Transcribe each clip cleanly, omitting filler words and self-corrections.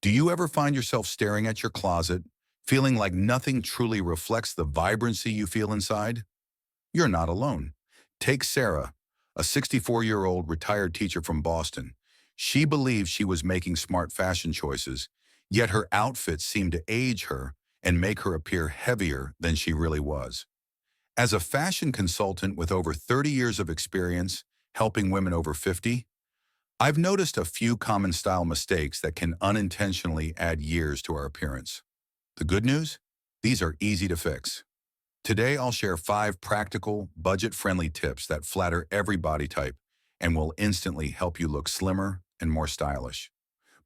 Do you ever find yourself staring at your closet, feeling like nothing truly reflects the vibrancy you feel inside? You're not alone. Take Sarah, a 64-year-old retired teacher from Boston. She believed she was making smart fashion choices, yet her outfits seemed to age her and make her appear heavier than she really was. As a fashion consultant with over 30 years of experience helping women over 50, I've noticed a few common style mistakes that can unintentionally add years to our appearance. The good news? These are easy to fix. Today, I'll share 5 practical, budget-friendly tips that flatter every body type and will instantly help you look slimmer and more stylish.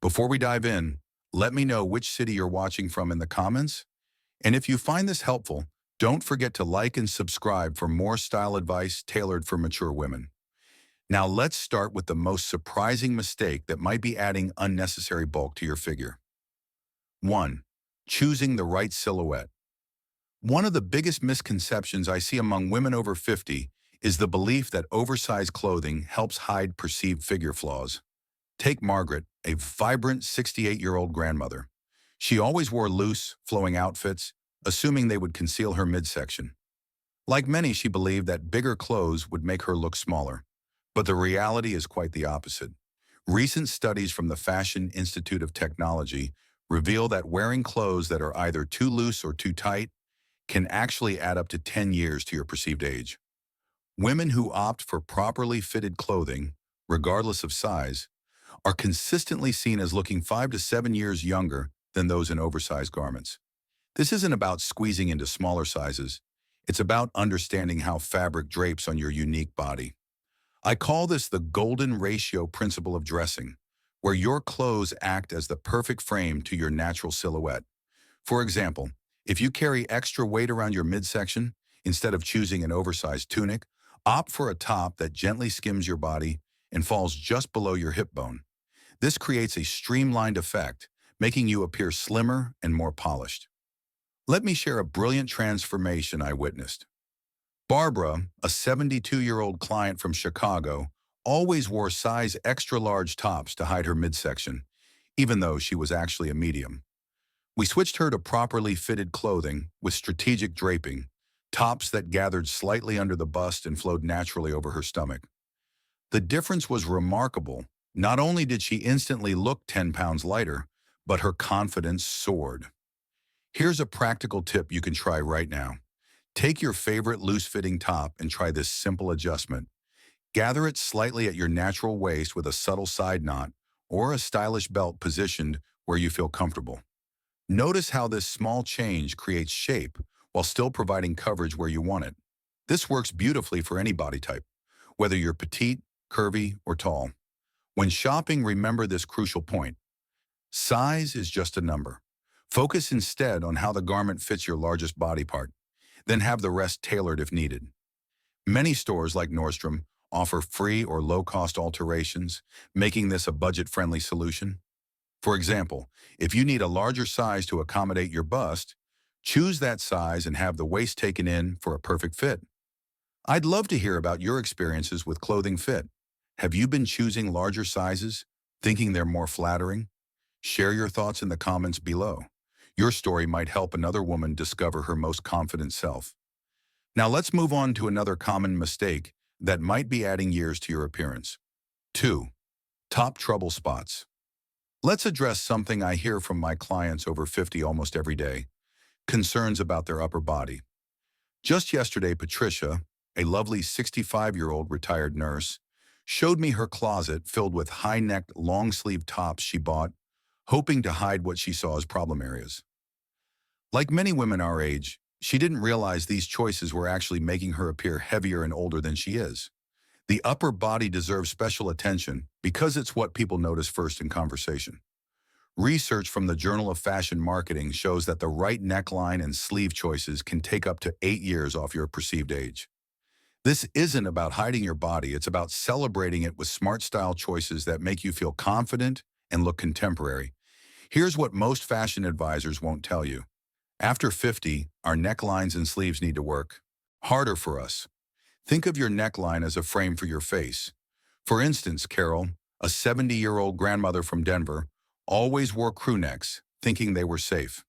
Before we dive in, let me know which city you're watching from in the comments. And if you find this helpful, don't forget to like and subscribe for more style advice tailored for mature women. Now let's start with the most surprising mistake that might be adding unnecessary bulk to your figure. 1. Choosing the right silhouette. One of the biggest misconceptions I see among women over 50 is the belief that oversized clothing helps hide perceived figure flaws. Take Margaret, a vibrant 68-year-old grandmother. She always wore loose, flowing outfits, assuming they would conceal her midsection. Like many, she believed that bigger clothes would make her look smaller. But the reality is quite the opposite. Recent studies from the Fashion Institute of Technology reveal that wearing clothes that are either too loose or too tight can actually add up to 10 years to your perceived age. Women who opt for properly fitted clothing, regardless of size, are consistently seen as looking 5 to 7 years younger than those in oversized garments. This isn't about squeezing into smaller sizes. It's about understanding how fabric drapes on your unique body. I call this the golden ratio principle of dressing, where your clothes act as the perfect frame to your natural silhouette. For example, if you carry extra weight around your midsection, instead of choosing an oversized tunic, opt for a top that gently skims your body and falls just below your hip bone. This creates a streamlined effect, making you appear slimmer and more polished. Let me share a brilliant transformation I witnessed. Barbara, a 72-year-old client from Chicago, always wore size extra large tops to hide her midsection, even though she was actually a medium. We switched her to properly fitted clothing with strategic draping, tops that gathered slightly under the bust and flowed naturally over her stomach. The difference was remarkable. Not only did she instantly look 10 pounds lighter, but her confidence soared. Here's a practical tip you can try right now. Take your favorite loose-fitting top and try this simple adjustment. Gather it slightly at your natural waist with a subtle side knot or a stylish belt positioned where you feel comfortable. Notice how this small change creates shape while still providing coverage where you want it. This works beautifully for any body type, whether you're petite, curvy, or tall. When shopping, remember this crucial point. Size is just a number. Focus instead on how the garment fits your largest body part, then have the rest tailored if needed. Many stores like Nordstrom offer free or low-cost alterations, making this a budget-friendly solution. For example, if you need a larger size to accommodate your bust, choose that size and have the waist taken in for a perfect fit. I'd love to hear about your experiences with clothing fit. Have you been choosing larger sizes, thinking they're more flattering? Share your thoughts in the comments below. Your story might help another woman discover her most confident self. Now let's move on to another common mistake that might be adding years to your appearance. 2. Top trouble spots. Let's address something I hear from my clients over 50 almost every day: concerns about their upper body. Just yesterday, Patricia, a lovely 65-year-old retired nurse, showed me her closet filled with high-necked, long-sleeve tops she bought, hoping to hide what she saw as problem areas. Like many women our age, she didn't realize these choices were actually making her appear heavier and older than she is. The upper body deserves special attention because it's what people notice first in conversation. Research from the Journal of Fashion Marketing shows that the right neckline and sleeve choices can take up to 8 years off your perceived age. This isn't about hiding your body, it's about celebrating it with smart style choices that make you feel confident and look contemporary. Here's what most fashion advisors won't tell you. After 50, our necklines and sleeves need to work harder for us. Think of your neckline as a frame for your face. For instance, Carol, a 70-year-old grandmother from Denver, always wore crew necks, thinking they were safe.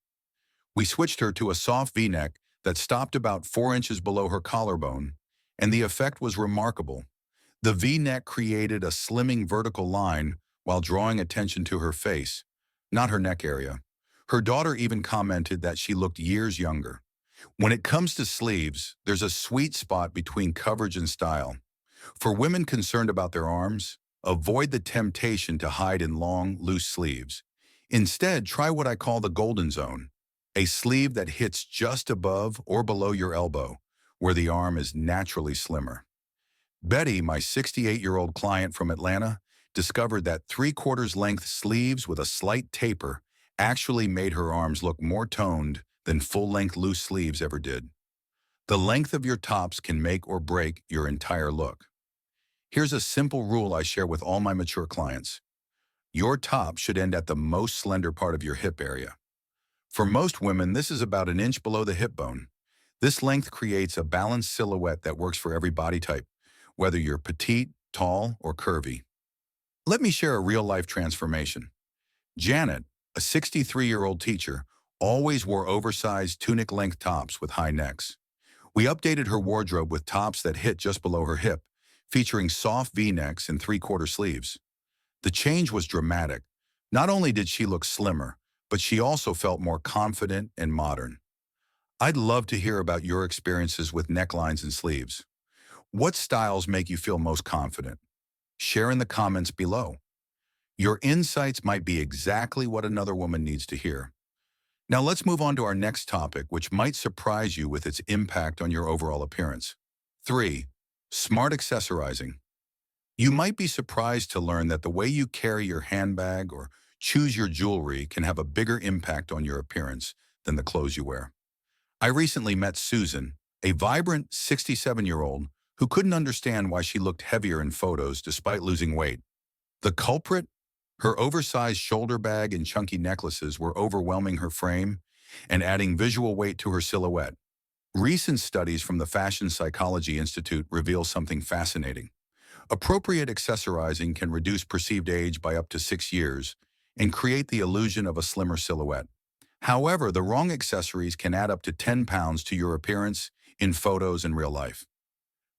We switched her to a soft V-neck that stopped about 4 inches below her collarbone, and the effect was remarkable. The V-neck created a slimming vertical line while drawing attention to her face, not her neck area. Her daughter even commented that she looked years younger. When it comes to sleeves, there's a sweet spot between coverage and style. For women concerned about their arms, avoid the temptation to hide in long, loose sleeves. Instead, try what I call the golden zone, a sleeve that hits just above or below your elbow, where the arm is naturally slimmer. Betty, my 68-year-old client from Atlanta, discovered that 3/4 length sleeves with a slight taper actually made her arms look more toned than full-length loose sleeves ever did. The length of your tops can make or break your entire look. Here's a simple rule I share with all my mature clients. Your top should end at the most slender part of your hip area. For most women, this is about an inch below the hip bone. This length creates a balanced silhouette that works for every body type, whether you're petite, tall, or curvy. Let me share a real-life transformation. Janet, a 63-year-old teacher, always wore oversized tunic-length tops with high necks. We updated her wardrobe with tops that hit just below her hip, featuring soft V-necks and 3/4 sleeves. The change was dramatic. Not only did she look slimmer, but she also felt more confident and modern. I'd love to hear about your experiences with necklines and sleeves. What styles make you feel most confident? Share in the comments below. Your insights might be exactly what another woman needs to hear. Now let's move on to our next topic, which might surprise you with its impact on your overall appearance. 3. Smart accessorizing. You might be surprised to learn that the way you carry your handbag or choose your jewelry can have a bigger impact on your appearance than the clothes you wear. I recently met Susan, a vibrant 67-year-old who couldn't understand why she looked heavier in photos despite losing weight. The culprit? Her oversized shoulder bag and chunky necklaces were overwhelming her frame and adding visual weight to her silhouette. Recent studies from the Fashion Psychology Institute reveal something fascinating. Appropriate accessorizing can reduce perceived age by up to 6 years and create the illusion of a slimmer silhouette. However, the wrong accessories can add up to 10 pounds to your appearance in photos and real life.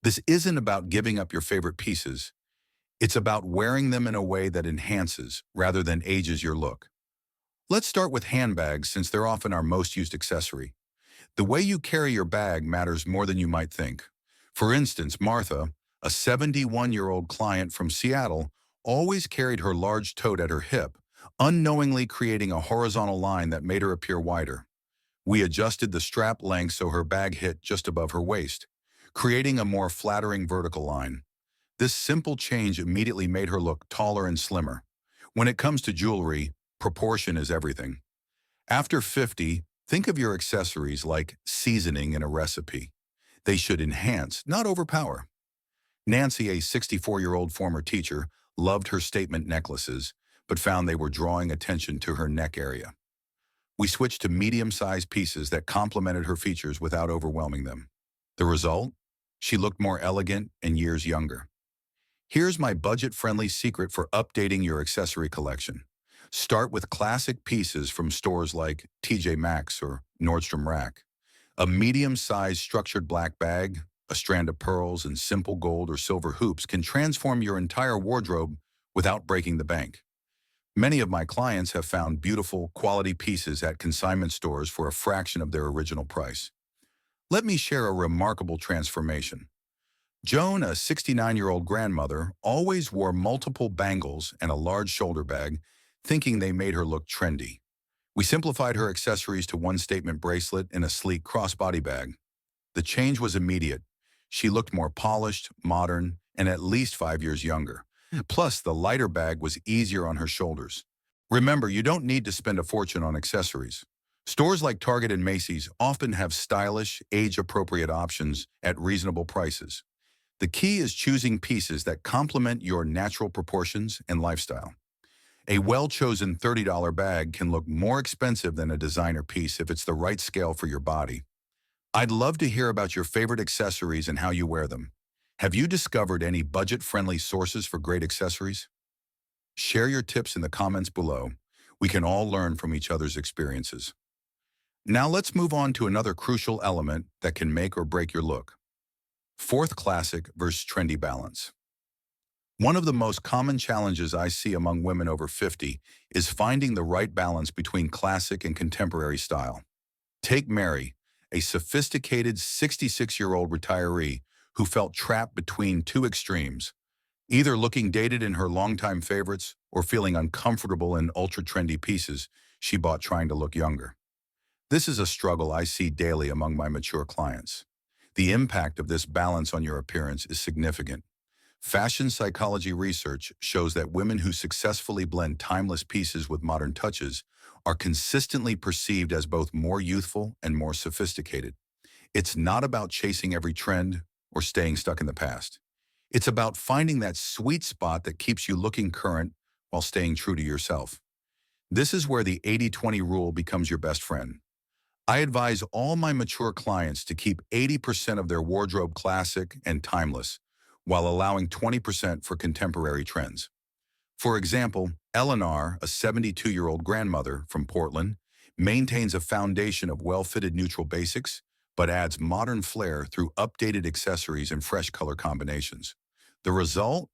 This isn't about giving up your favorite pieces. It's about wearing them in a way that enhances rather than ages your look. Let's start with handbags since they're often our most used accessory. The way you carry your bag matters more than you might think. For instance, Martha, a 71-year-old client from Seattle, always carried her large tote at her hip, unknowingly creating a horizontal line that made her appear wider. We adjusted the strap length so her bag hit just above her waist, creating a more flattering vertical line. This simple change immediately made her look taller and slimmer. When it comes to jewelry, proportion is everything. After 50, think of your accessories like seasoning in a recipe. They should enhance, not overpower. Nancy, a 64-year-old former teacher, loved her statement necklaces, but found they were drawing attention to her neck area. We switched to medium-sized pieces that complemented her features without overwhelming them. The result? She looked more elegant and years younger. Here's my budget-friendly secret for updating your accessory collection. Start with classic pieces from stores like TJ Maxx or Nordstrom Rack. A medium-sized structured black bag, a strand of pearls, and simple gold or silver hoops can transform your entire wardrobe without breaking the bank. Many of my clients have found beautiful, quality pieces at consignment stores for a fraction of their original price. Let me share a remarkable transformation. Joan, a 69-year-old grandmother, always wore multiple bangles and a large shoulder bag, thinking they made her look trendy. We simplified her accessories to one statement bracelet and a sleek crossbody bag. The change was immediate. She looked more polished, modern, and at least 5 years younger. Plus, the lighter bag was easier on her shoulders. Remember, you don't need to spend a fortune on accessories. Stores like Target and Macy's often have stylish, age-appropriate options at reasonable prices. The key is choosing pieces that complement your natural proportions and lifestyle. A well-chosen $30 bag can look more expensive than a designer piece if it's the right scale for your body. I'd love to hear about your favorite accessories and how you wear them. Have you discovered any budget-friendly sources for great accessories? Share your tips in the comments below. We can all learn from each other's experiences. Now let's move on to another crucial element that can make or break your look. Fourth, classic versus trendy balance. One of the most common challenges I see among women over 50 is finding the right balance between classic and contemporary style. Take Mary, a sophisticated 66-year-old retiree who felt trapped between two extremes, either looking dated in her longtime favorites or feeling uncomfortable in ultra-trendy pieces she bought trying to look younger. This is a struggle I see daily among my mature clients. The impact of this balance on your appearance is significant. Fashion psychology research shows that women who successfully blend timeless pieces with modern touches are consistently perceived as both more youthful and more sophisticated. It's not about chasing every trend or staying stuck in the past. It's about finding that sweet spot that keeps you looking current while staying true to yourself. This is where the 80-20 rule becomes your best friend. I advise all my mature clients to keep 80% of their wardrobe classic and timeless, while allowing 20% for contemporary trends. For example, Eleanor, a 72-year-old grandmother from Portland, maintains a foundation of well-fitted neutral basics, but adds modern flair through updated accessories and fresh color combinations. The result?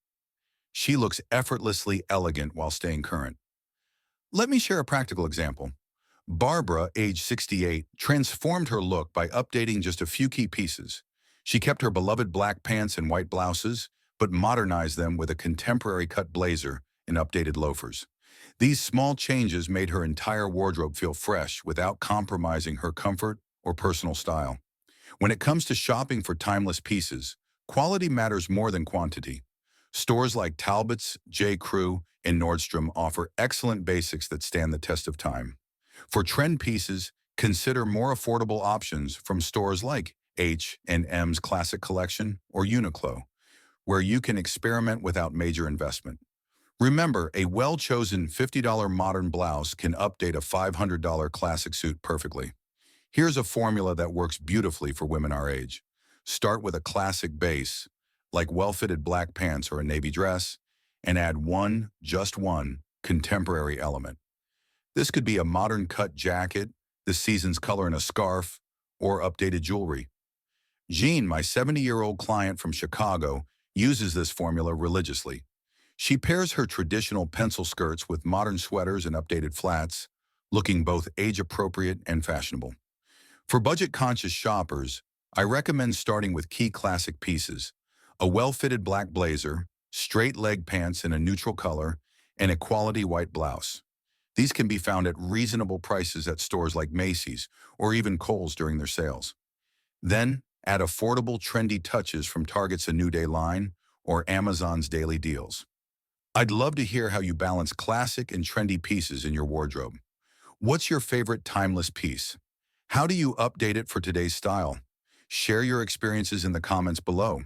She looks effortlessly elegant while staying current. Let me share a practical example. Barbara, age 68, transformed her look by updating just a few key pieces. She kept her beloved black pants and white blouses, but modernized them with a contemporary cut blazer and updated loafers. These small changes made her entire wardrobe feel fresh without compromising her comfort or personal style. When it comes to shopping for timeless pieces, quality matters more than quantity. Stores like Talbot's, J. Crew, and Nordstrom offer excellent basics that stand the test of time. For trend pieces, consider more affordable options from stores like H&M's Classic Collection or Uniqlo, where you can experiment without major investment. Remember, a well-chosen $50 modern blouse can update a $500 classic suit perfectly. Here's a formula that works beautifully for women our age. Start with a classic base, like well-fitted black pants or a navy dress, and add just one, contemporary element. This could be a modern cut jacket, this season's color in a scarf, or updated jewelry. Jean, my 70-year-old client from Chicago, uses this formula religiously. She pairs her traditional pencil skirts with modern sweaters and updated flats, looking both age-appropriate and fashionable. For budget-conscious shoppers, I recommend starting with key classic pieces: a well-fitted black blazer, straight leg pants in a neutral color, and a quality white blouse. These can be found at reasonable prices at stores like Macy's or even Kohl's during their sales. Then, add affordable, trendy touches from Target's A New Day line or Amazon's daily deals. I'd love to hear how you balance classic and trendy pieces in your wardrobe. What's your favorite timeless piece? How do you update it for today's style? Share your experiences in the comments below.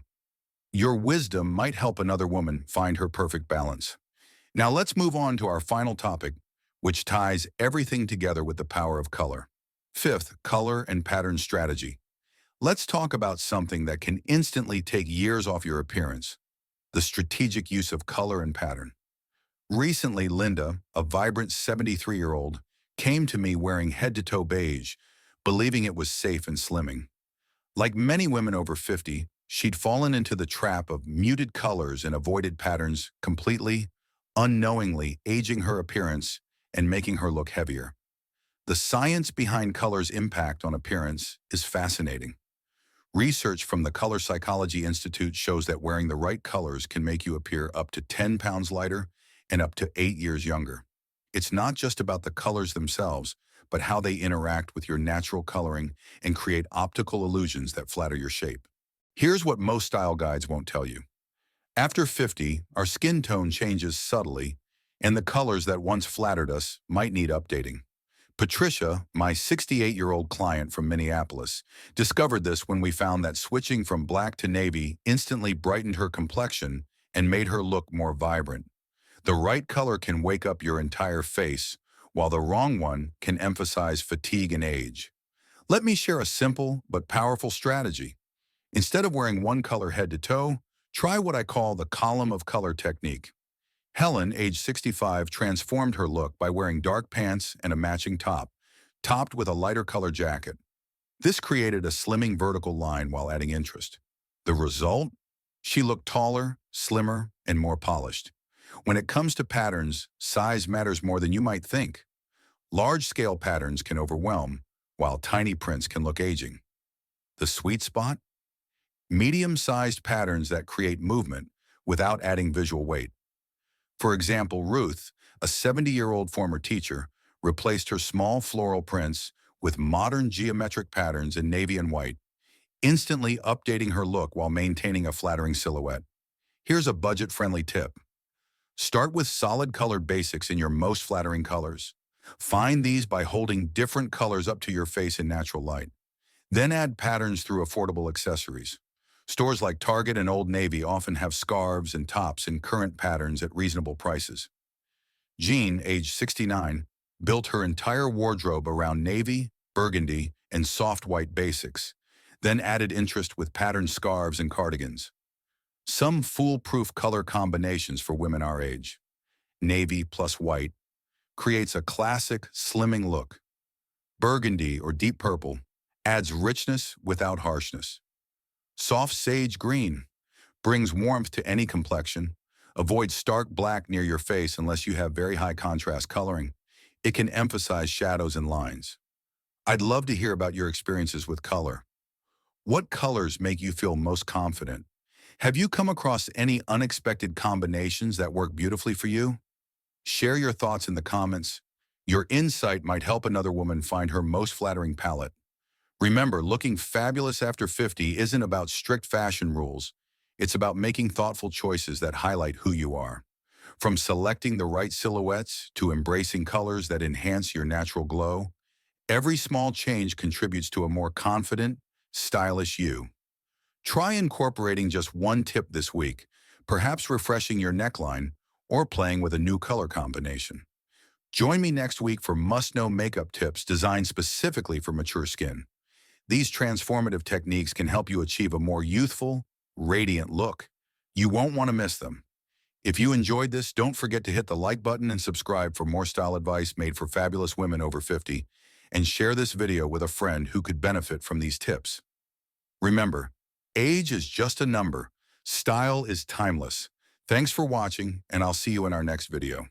Your wisdom might help another woman find her perfect balance. Now let's move on to our final topic, which ties everything together with the power of color. Fifth, color and pattern strategy. Let's talk about something that can instantly take years off your appearance: the strategic use of color and pattern. Recently, Linda, a vibrant 73-year-old, came to me wearing head-to-toe beige, believing it was safe and slimming. Like many women over 50, she'd fallen into the trap of muted colors and avoided patterns completely, unknowingly aging her appearance and making her look heavier. The science behind color's impact on appearance is fascinating. Research from the Color Psychology Institute shows that wearing the right colors can make you appear up to 10 pounds lighter and up to 8 years younger. It's not just about the colors themselves, but how they interact with your natural coloring and create optical illusions that flatter your shape. Here's what most style guides won't tell you. After 50, our skin tone changes subtly, and the colors that once flattered us might need updating. Patricia, my 68-year-old client from Minneapolis, discovered this when we found that switching from black to navy instantly brightened her complexion and made her look more vibrant. The right color can wake up your entire face, while the wrong one can emphasize fatigue and age. Let me share a simple but powerful strategy. Instead of wearing one color head to toe, try what I call the column of color technique. Helen, age 65, transformed her look by wearing dark pants and a matching top, topped with a lighter color jacket. This created a slimming vertical line while adding interest. The result? She looked taller, slimmer, and more polished. When it comes to patterns, size matters more than you might think. Large-scale patterns can overwhelm, while tiny prints can look aging. The sweet spot? Medium-sized patterns that create movement without adding visual weight. For example, Ruth, a 70-year-old former teacher, replaced her small floral prints with modern geometric patterns in navy and white, instantly updating her look while maintaining a flattering silhouette. Here's a budget-friendly tip. Start with solid colored basics in your most flattering colors. Find these by holding different colors up to your face in natural light. Then add patterns through affordable accessories. Stores like Target and Old Navy often have scarves and tops in current patterns at reasonable prices. Jean, age 69, built her entire wardrobe around navy, burgundy, and soft white basics, then added interest with patterned scarves and cardigans. Some foolproof color combinations for women our age. Navy plus white creates a classic, slimming look. Burgundy or deep purple adds richness without harshness. Soft sage green brings warmth to any complexion. Avoid stark black near your face unless you have very high contrast coloring. It can emphasize shadows and lines. I'd love to hear about your experiences with color. What colors make you feel most confident? Have you come across any unexpected combinations that work beautifully for you? Share your thoughts in the comments. Your insight might help another woman find her most flattering palette. Remember, looking fabulous after 50 isn't about strict fashion rules. It's about making thoughtful choices that highlight who you are. From selecting the right silhouettes to embracing colors that enhance your natural glow, every small change contributes to a more confident, stylish you. Try incorporating just one tip this week, perhaps refreshing your neckline or playing with a new color combination. Join me next week for must-know makeup tips designed specifically for mature skin. These transformative techniques can help you achieve a more youthful, radiant look. You won't want to miss them. If you enjoyed this, don't forget to hit the like button and subscribe for more style advice made for fabulous women over 50, and share this video with a friend who could benefit from these tips. Remember, age is just a number. Style is timeless. Thanks for watching, and I'll see you in our next video.